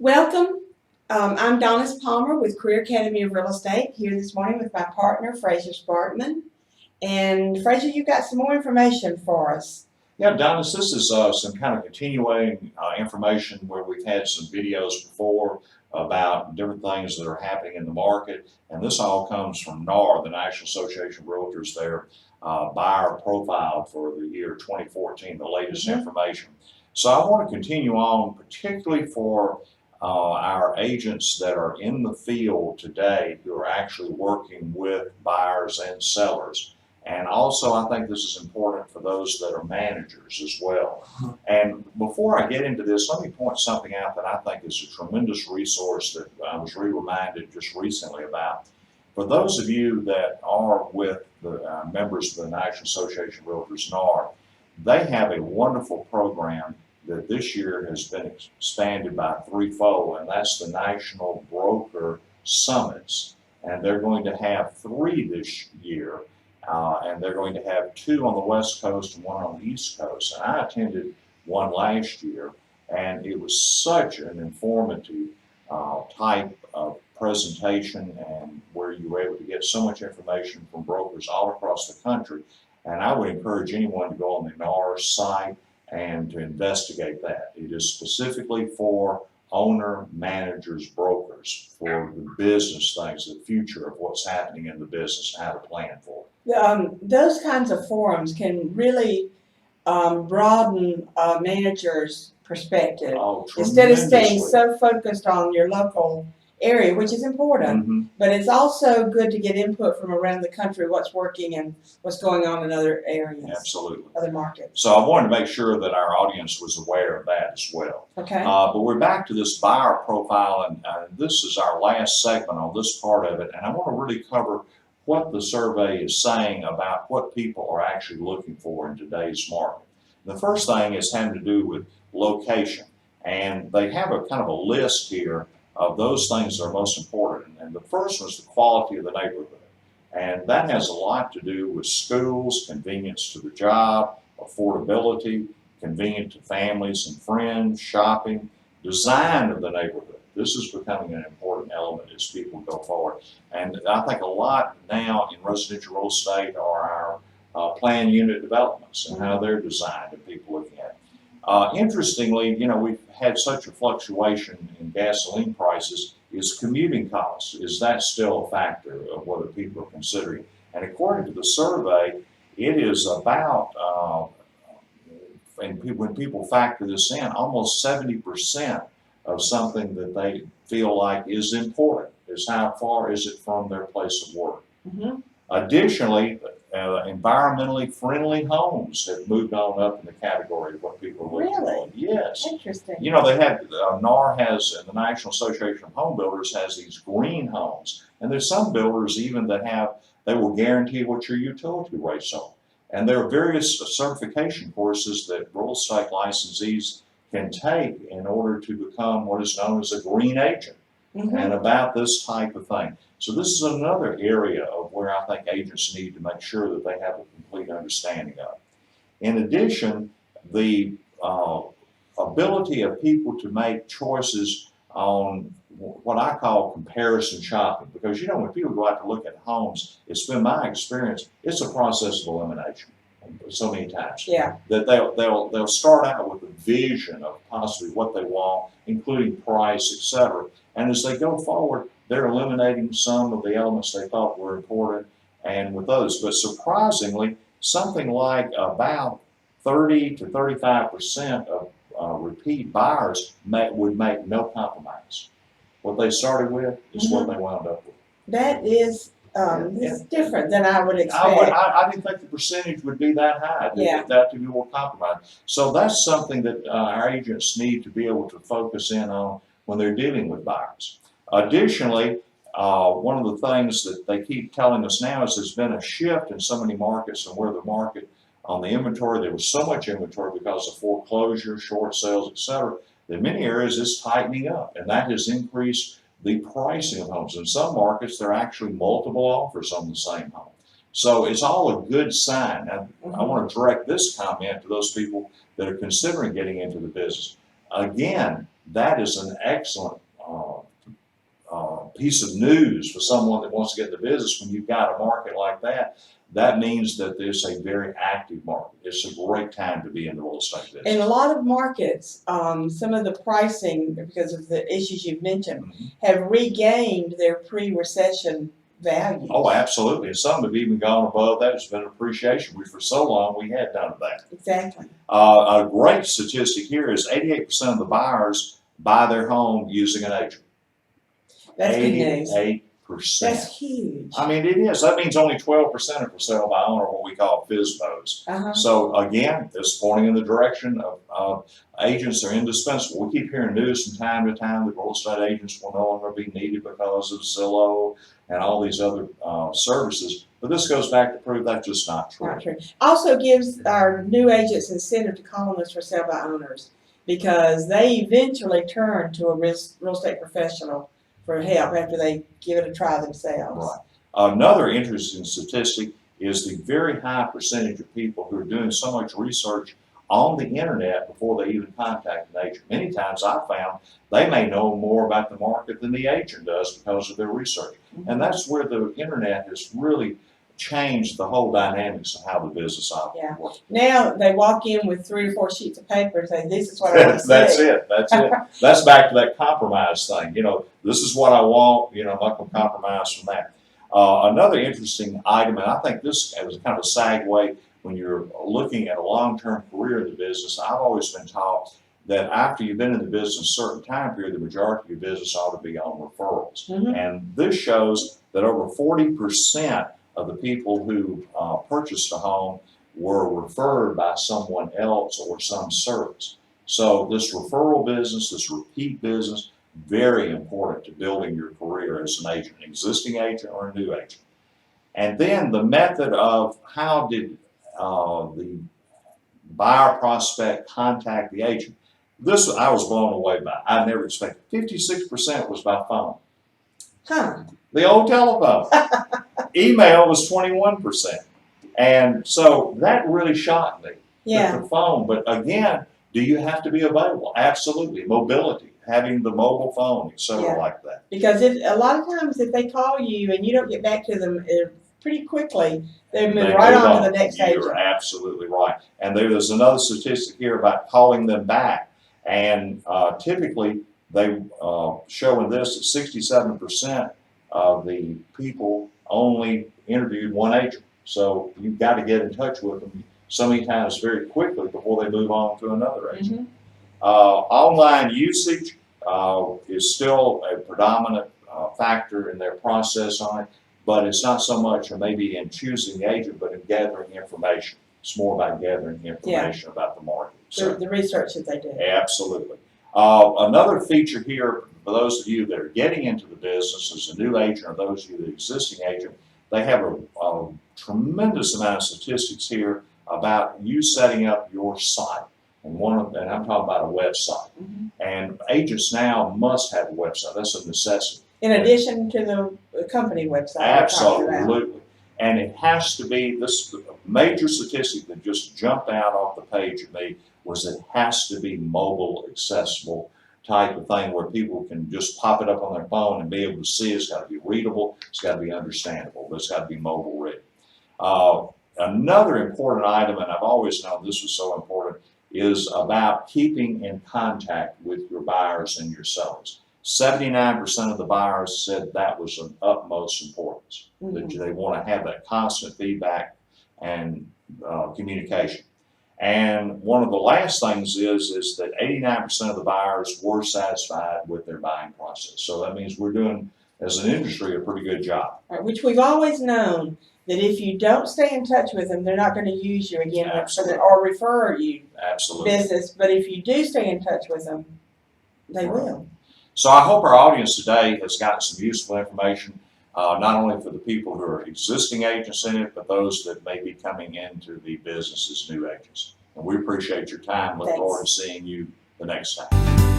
Welcome. I'm Palmer with Career Academy of Real Estate here this morning with my partner, Fraser Spartman. And Fraser, you got some more information for us. Yeah, Donis, this is some kind of continuing information where we've had some videos before about different things that are happening in the market. And this all comes from NAR, the National Association of Realtors, their buyer profile for the year 2014, the latest information. So I want to continue on, particularly for our agents that are in the field today who are actually working with buyers and sellers. And also, I think this is important for those that are managers as well. And before I get into this, let me point something out that I think is a tremendous resource that I was reminded just recently about. For those of you that are with the members of the National Association of Realtors, NAR, they have a wonderful program that this year has been expanded by threefold, and that's the National Broker Summits. And they're going to have 3 this year. And they're going to have 2 on the West Coast and 1 on the East Coast. And I attended one last year, and it was such an informative type of presentation, and where you were able to get so much information from brokers all across the country. And I would encourage anyone to go on the NAR site and to investigate that. It is specifically for owner, managers, brokers, for the business things, the future of what's happening in the business, and how to plan for it. Those kinds of forums can really broaden a manager's perspective. Instead of staying so focused on your local area, which is important, but it's also good to get input from around the country, what's working and what's going on in other areas. Absolutely. Other markets. So I wanted to make sure that our audience was aware of that as well. Okay. But we're back to this buyer profile, and this is our last segment on this part of it, and I want to really cover what the survey is saying about what people are actually looking for in today's market. The first thing is having to do with location, and they have a kind of a list here of those things that are most important. And the first one is the quality of the neighborhood. And that has a lot to do with schools, convenience to the job, affordability, convenient to families and friends, shopping, design of the neighborhood. This is becoming an important element as people go forward. And I think a lot now in residential real estate are our planned unit developments and how they're designed and people looking at it. Interestingly, we've had such a fluctuation in gasoline prices. Is commuting costs, is that still a factor of whether people are considering? And according to the survey, it is about, when people factor this in, almost 70% of something that they feel like is important is how far is it from their place of work. Additionally, environmentally friendly homes have moved on up in the category of what people are looking for. Yes. Interesting. They have, NAR has, and the National Association of Home Builders has these green homes. And there's some builders even that they will guarantee what your utility rates are. And there are various certification courses that real estate licensees can take in order to become what is known as a green agent. And about this type of thing. So this is another area of where I think agents need to make sure that they have a complete understanding of. In addition, the ability of people to make choices on what I call comparison shopping. Because when people go out to look at homes, it's been my experience, it's a process of elimination so many times. Yeah. That they'll start out with a vision of possibly what they want, including price, etc. And as they go forward, they're eliminating some of the elements they thought were important and with others. But surprisingly, something like about 30 to 35% of repeat buyers would make no compromise. What they started with is what they wound up with. That is it's different than I would expect. I didn't think the percentage would be that high. That to be more compromised. So that's something that our agents need to be able to focus in on when they're dealing with buyers. Additionally, one of the things that they keep telling us now is there's been a shift in so many markets, and where the market on the inventory, there was so much inventory because of foreclosure, short sales, etc. that in many areas it's tightening up, and that has increased the pricing of homes. In some markets, there are actually multiple offers on the same home. So it's all a good sign. Now, I want to direct this comment to those people that are considering getting into the business. again, that is an excellent piece of news for someone that wants to get in the business. When you've got a market like that, that means that there's a very active market. It's a great time to be in the real estate business. In a lot of markets, some of the pricing, because of the issues you've mentioned, have regained their pre-recession values. Oh, absolutely. And some have even gone above that. It's been appreciation, which for so long we had none of that. Exactly. A great statistic here is 88% of the buyers buy their home using an agent. That's good news. 88%. That's huge. I mean, it is. That means only 12% are for sale by owner, what we call FSBOs. So again, it's pointing in the direction of agents are indispensable. We keep hearing news from time to time that real estate agents will no longer be needed because of Zillow and all these other services. But this goes back to prove that's just not true. Not true. Also gives our new agents incentive to call us for sale by owners, because they eventually turn to a real estate professional for help after they give it a try themselves. Right. Another interesting statistic is the very high percentage of people who are doing so much research on the internet before they even contact an agent. Many times I've found they may know more about the market than the agent does because of their research. And that's where the internet has really changed the whole dynamics of how the business operates. Now they walk in with 3 or 4 sheets of paper and say, "This is what I want to That's see." it. That's it. That's back to that compromise thing. You know, this is what I want. You know, I'm not going to compromise from that. Another interesting item, and I think this is kind of a segue when you're looking at a long-term career in the business. I've always been taught that after you've been in the business a certain time period, the majority of your business ought to be on referrals. And this shows that over 40% of the people who purchased a home were referred by someone else or some service. So this referral business, this repeat business, very important to building your career as an agent, an existing agent or a new agent. And then the method of how did the buyer prospect contact the agent. This I was blown away by. I never expected. 56% was by phone. The old telephone. Email was 21%. And so that really shocked me. With the phone. But again, do you have to be available? Absolutely. Mobility, having the mobile phone, etc. like that. Because a lot of times if they call you and you don't get back to them pretty quickly, they move right on to the next agent. You're absolutely right. And there's another statistic here about calling them back. And typically, they show in this that 67% of the people only interviewed one agent. So you've got to get in touch with them so many times very quickly before they move on to another agent. Online usage is still a predominant factor in their process on it, but it's not so much maybe in choosing the agent, but in gathering information. It's more about gathering information about the market. So, the research that they do. Absolutely. Another feature here, for those of you that are getting into the business as a new agent or those of you that are existing agent, they have a tremendous amount of statistics here about you setting up your site. And I'm talking about a website. And agents now must have a website. That's a necessity. In addition to the company website. Absolutely. And it has to be, this major statistic that just jumped out off the page at me was it has to be mobile accessible type of thing where people can just pop it up on their phone and be able to see it. It's got to be readable, it's got to be understandable, but it's got to be mobile ready. Another important item, and I've always known this was so important, is about keeping in contact with your buyers and your sellers. 79% of the buyers said that was of utmost importance, that they want to have that constant feedback and communication. And one of the last things is that 89% of the buyers were satisfied with their buying process. So that means we're doing, as an industry, a pretty good job. Right, which we've always known that if you don't stay in touch with them, they're not going to use you again or refer you business. But if you do stay in touch with them, they will. So I hope our audience today has gotten some useful information, not only for the people who are existing agents in it, but those that may be coming into the business as new agents. And we appreciate your time. Look forward to seeing you the next time.